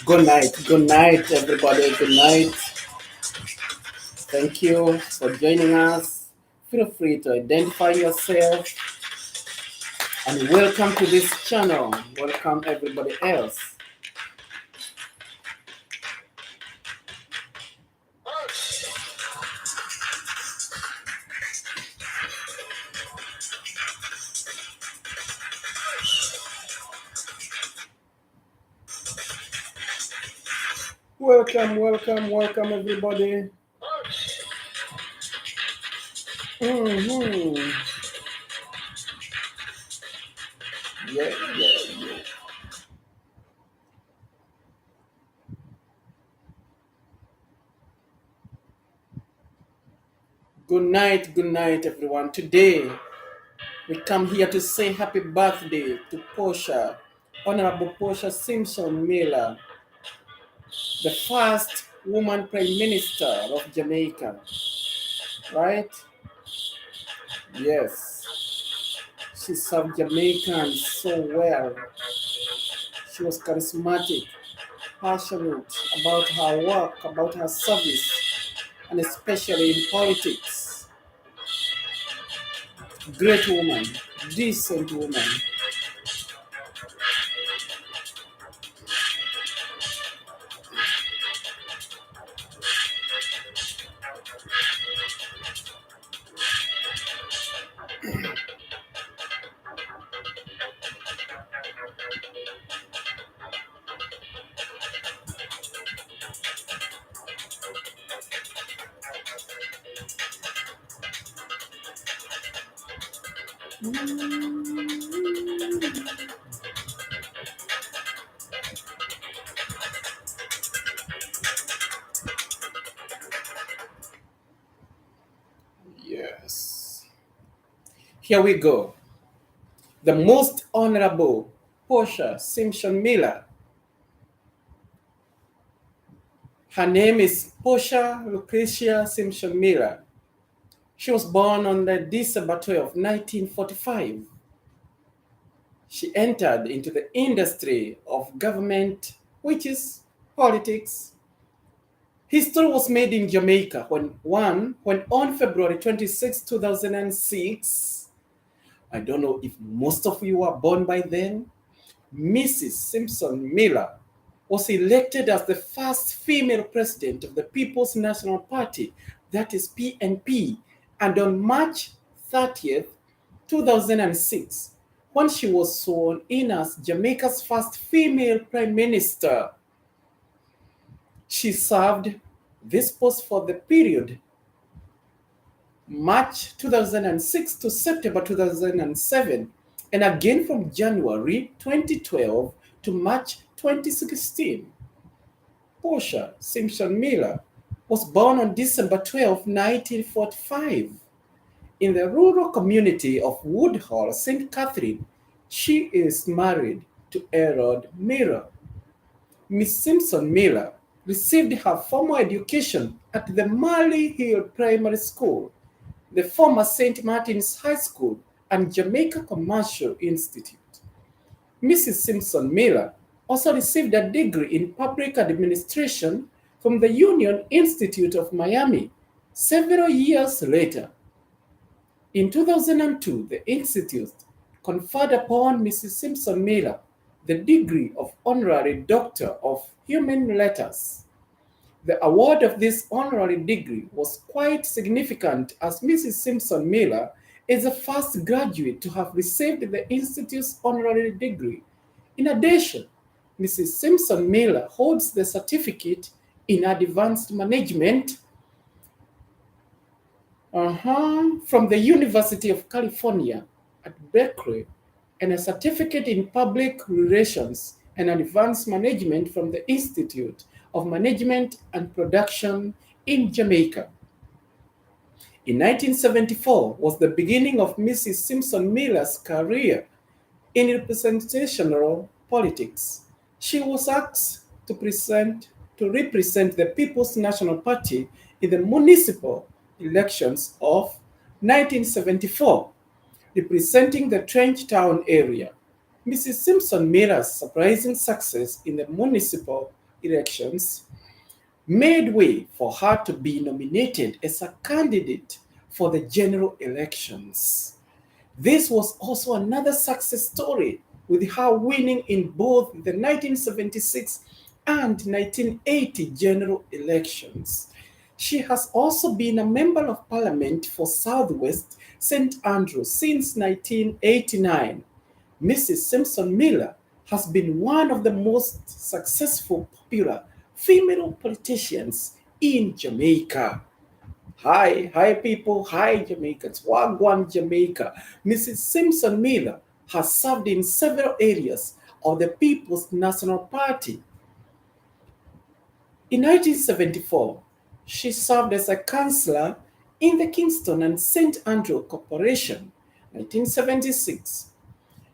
Good night, everybody. Good night. Thank you for joining us. Feel free to identify yourself and welcome to this channel. Welcome everybody else. Welcome everybody. Mm-hmm. Yeah. Good night, everyone. Today we come here to say happy birthday to Portia, Honorable Portia Simpson Miller, the first woman Prime Minister of Jamaica. Right? Yes. She served Jamaicans so well. She was charismatic, passionate about her work, about her service, and especially in politics. Great woman, decent woman. Yes. Here we go. The most honorable Portia Simpson Miller. Her name is Portia Lucretia Simpson Miller. She was born on December 12, 1945. She entered into the industry of government, which is politics. History was made in Jamaica when on February 26, 2006, I don't know if most of you were born by then, Mrs. Simpson Miller was elected as the first female president of the People's National Party, that is PNP, and on March 30th, 2006, when she was sworn in as Jamaica's first female prime minister. She served this post for the period March 2006 to September 2007, and again from January 2012 to March 2016. Portia Simpson Miller was born on December 12, 1945. In the rural community of Woodhall, St. Catherine, she is married to Errol Miller. Miss Simpson Miller received her formal education at the Marley Hill Primary School, the former St. Martin's High School, and Jamaica Commercial Institute. Mrs. Simpson Miller also received a degree in public administration from the Union Institute of Miami several years later. In 2002, the Institute conferred upon Mrs. Simpson Miller the degree of Honorary Doctor of Human Letters. The award of this honorary degree was quite significant as Mrs. Simpson Miller is the first graduate to have received the Institute's honorary degree. In addition, Mrs. Simpson Miller holds the certificate in advanced management from the University of California at Berkeley and a certificate in public relations and advanced management from the Institute of Management and Production in Jamaica. In 1974 was the beginning of Mrs. Simpson Miller's career in representational politics. She was asked to represent the People's National Party in the municipal elections of 1974, representing the Trench Town area. Mrs. Simpson Miller's surprising success in the municipal elections made way for her to be nominated as a candidate for the general elections. This was also another success story, with her winning in both the 1976 and 1980 general elections. She has also been a member of parliament for Southwest St. Andrews since 1989. Mrs. Simpson Miller has been one of the most successful popular female politicians in Jamaica. Hi people, hi Jamaicans, Wagwan Jamaica. Mrs. Simpson Miller has served in several areas of the People's National Party. In 1974, she served as a councillor in the Kingston and St. Andrew Corporation. 1976,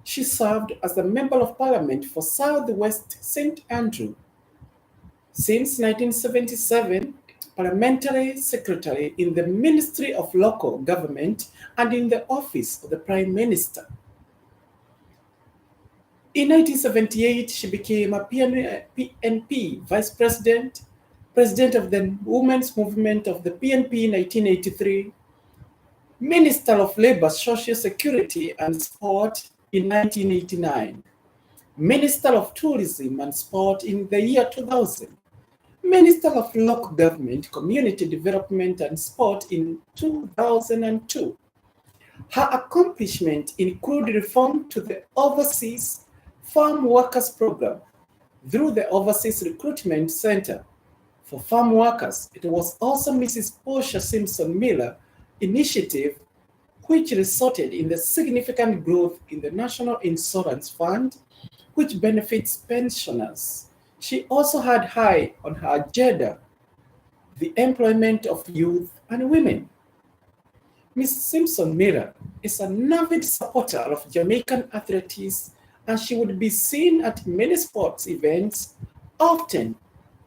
she served as a Member of Parliament for Southwest St. Andrew. Since 1977, Parliamentary Secretary in the Ministry of Local Government and in the Office of the Prime Minister. In 1978, she became a PNP Vice President, President of the Women's Movement of the PNP in 1983, Minister of Labour, Social Security and Sport in 1989, Minister of Tourism and Sport in the year 2000, Minister of Local Government, Community Development and Sport in 2002. Her accomplishments include reform to the Overseas Farm Workers Program through the Overseas Recruitment Center for Farm Workers. It was also Mrs. Portia Simpson Miller initiative, which resulted in the significant growth in the National Insurance Fund, which benefits pensioners. She also had high on her agenda the employment of youth and women. Ms. Simpson Miller is an avid supporter of Jamaican athletics, and she would be seen at many sports events, often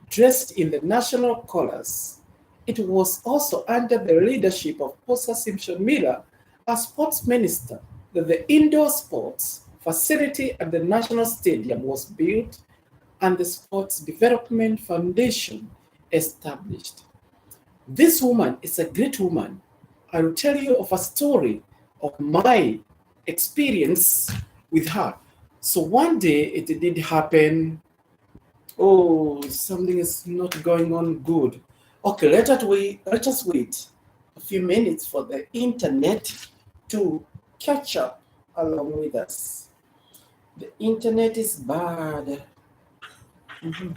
dressed in the national colors. It was also under the leadership of Portia Simpson Miller as sports minister that the indoor sports facility at the National Stadium was built and the Sports Development Foundation established. This woman is a great woman. I will tell you of a story of my experience with her. So one day it did happen. Oh, something is not going on good. Okay, let us wait a few minutes for the internet to catch up along with us. The internet is bad. Mhm.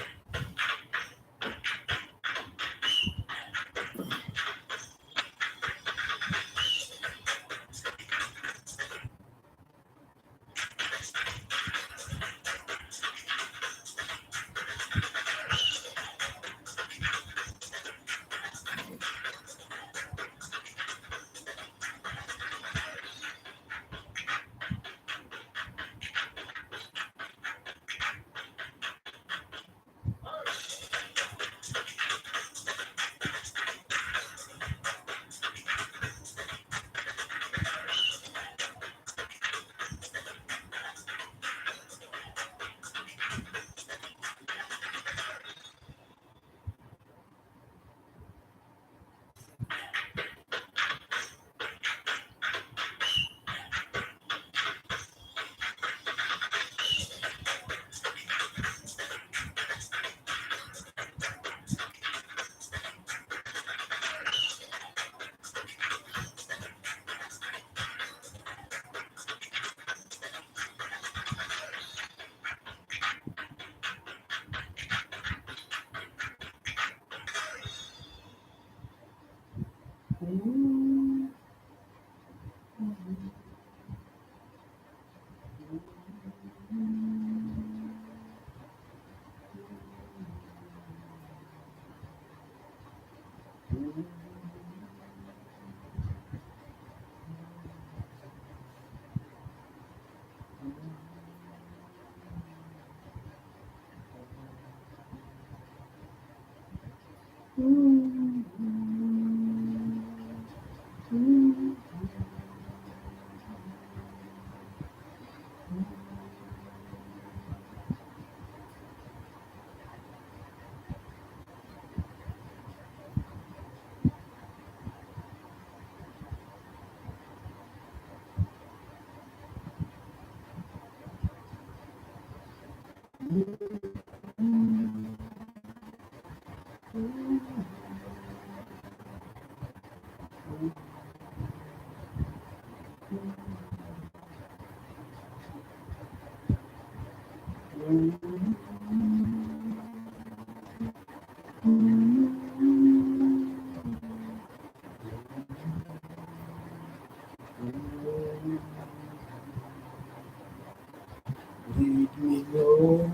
Lead me, Lord,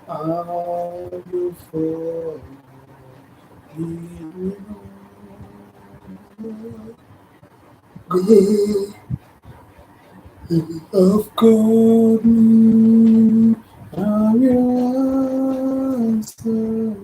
I will follow. Lead me, Lord, of God, I will answer.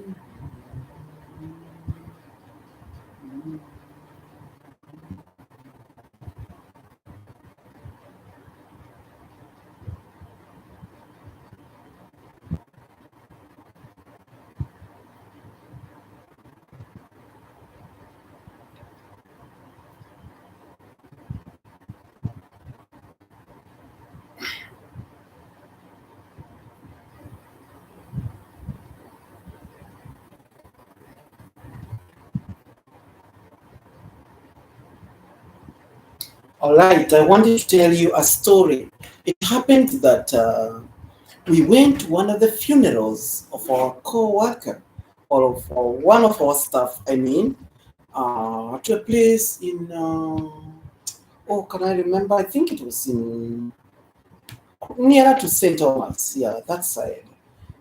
All right, I wanted to tell you a story. It happened that we went to one of the funerals of our co-worker, or of one of our staff, I mean, to a place in, oh, can I remember? I think it was in nearer to St. Thomas. Yeah, that side.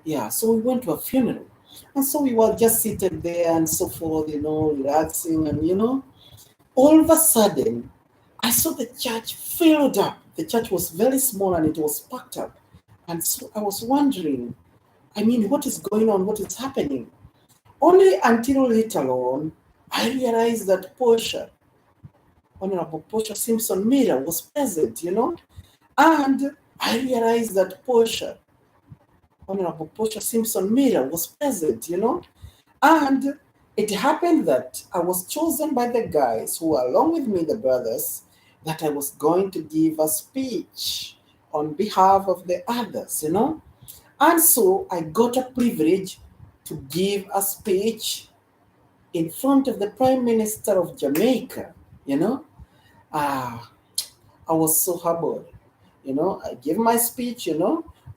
Yeah, so we went to a funeral. And so we were just seated there and so forth, relaxing. And, all of a sudden, I saw the church filled up. The church was very small and it was packed up. And so I was wondering, I mean, what is going on? What is happening? Only until later on, I realized that Portia, Honorable Portia Simpson Miller, was present, and I realized that Honorable Portia Simpson Miller, was present, and it happened that I was chosen by the guys who were along with me, the brothers, that I was going to give a speech on behalf of the others, And so I got a privilege to give a speech in front of the Prime Minister of Jamaica, you know. Ah, I was so humbled. I gave my speech,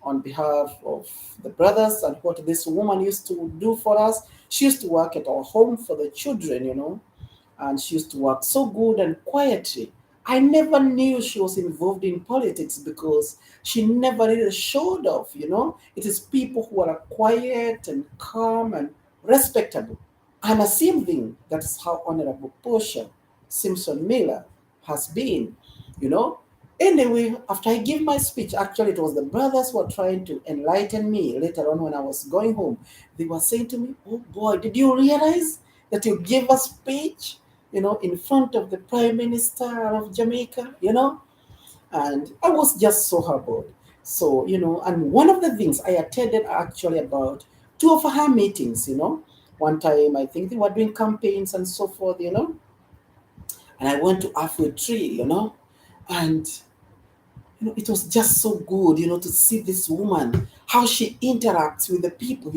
on behalf of the brothers and what this woman used to do for us. She used to work at our home for the children, and she used to work so good and quietly. I never knew she was involved in politics because she never really showed off, It is people who are quiet and calm and respectable. And the same thing, that's how Honorable Portia Simpson Miller has been, you know. Anyway, after I gave my speech, actually, it was the brothers who were trying to enlighten me later on when I was going home. They were saying to me, "Oh boy, did you realize that you gave a speech, in front of the Prime Minister of Jamaica, And I was just so humbled. So, and one of the things I attended actually about two of her meetings, One time I think they were doing campaigns and so forth, And I went to halfway tree, And it was just so good, to see this woman, how she interacts with the people,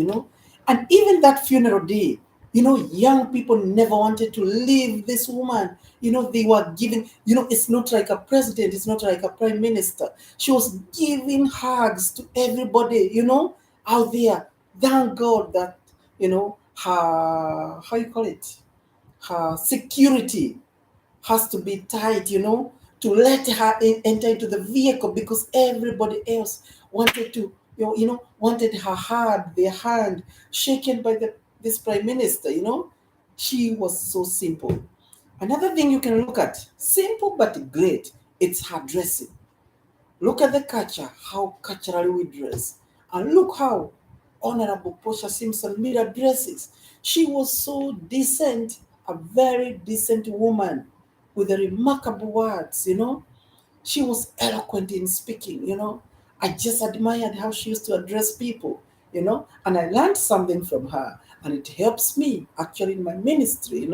And even that funeral day, young people never wanted to leave this woman. They were giving, it's not like a president, it's not like a prime minister. She was giving hugs to everybody, out there. Thank God that, her, how you call it? Her security has to be tight, to let her enter into the vehicle because everybody else wanted to, wanted her hand, their hand shaken by this prime minister, She was so simple. Another thing you can look at, simple but great, it's her dressing. Look at the culture, how culturally we dress. And look how Honorable Portia Simpson Miller dresses. She was so decent, a very decent woman with the remarkable words, She was eloquent in speaking, I just admired how she used to address people, And I learned something from her. And it helps me actually in my ministry,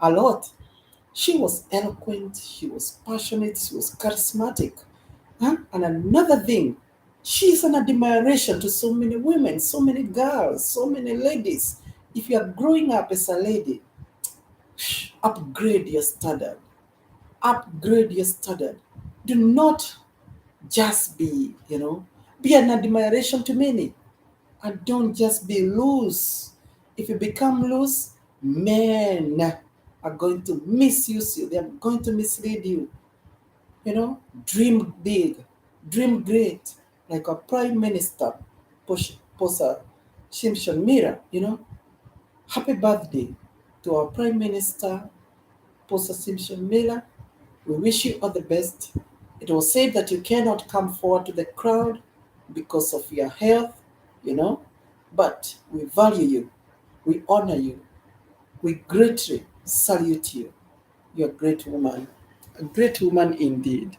a lot. She was eloquent, she was passionate, she was charismatic. Huh? And another thing, she's an admiration to so many women, so many girls, so many ladies. If you are growing up as a lady, upgrade your standard. Upgrade your standard. Do not just be an admiration to many. And don't just be loose. If you become loose, men are going to misuse you. They are going to mislead you. Dream big, dream great, like our Prime Minister, Posa Simpson Mira. Happy birthday to our Prime Minister, Posa Simpson Miller. We wish you all the best. It was said that you cannot come forward to the crowd because of your health, you know, but we value you, we honor you, we greatly salute you. You're a great woman indeed.